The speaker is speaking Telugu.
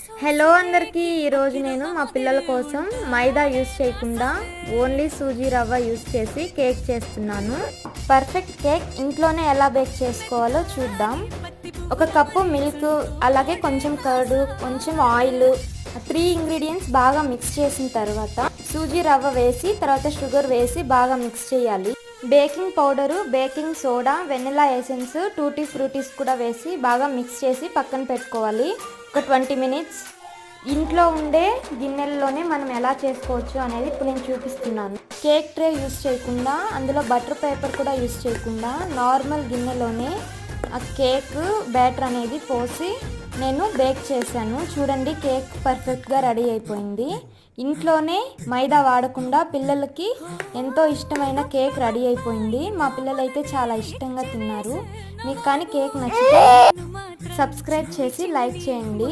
హలో అందరికీ, ఈరోజు నేను మా పిల్లల కోసం మైదా యూస్ చేయకుండా ఓన్లీ సూజీ రవ్వ యూస్ చేసి కేక్ చేస్తున్నాను. పర్ఫెక్ట్ కేక్ ఇంట్లోనే ఎలా బేక్ చేసుకోవాలో చూద్దాం. ఒక కప్పు మిల్క్, అలాగే కొంచెం కర్డ్, కొంచెం ఆయిల్, 3 ఇంగ్రీడియంట్స్ బాగా మిక్స్ చేసిన తర్వాత సూజీ రవ్వ వేసి తర్వాత షుగర్ వేసి బాగా మిక్స్ చేయాలి. Baking powder, baking soda, vanilla essence, tutti fruttis కూడా వేసి బాగా మిక్స్ చేసి పక్కన పెట్టుకోవాలి. ఒక 20 మినిట్స్. ఇంట్లో ఉండే గిన్నెల్లోనే మనం ఎలా చేసుకోవచ్చు అనేది ఇప్పుడు నేను చూపిస్తున్నాను. కేక్ ట్రే యూస్ చేయకుండా, అందులో బటర్ పేపర్ కూడా యూస్ చేయకుండా నార్మల్ గిన్నెలోనే ఆ కేక్ బ్యాటర్ అనేది పోసి నేను బేక్ చేశాను. చూడండి, కేక్ పర్ఫెక్ట్గా రెడీ అయిపోయింది. ఇంట్లోనే మైదా వాడకుండా పిల్లలకి ఎంతో ఇష్టమైన కేక్ రెడీ అయిపోయింది. మా పిల్లలు అయితే చాలా ఇష్టంగా తిన్నారు. మీకు కానీ కేక్ నచ్చితే సబ్స్క్రైబ్ చేసి లైక్ చేయండి.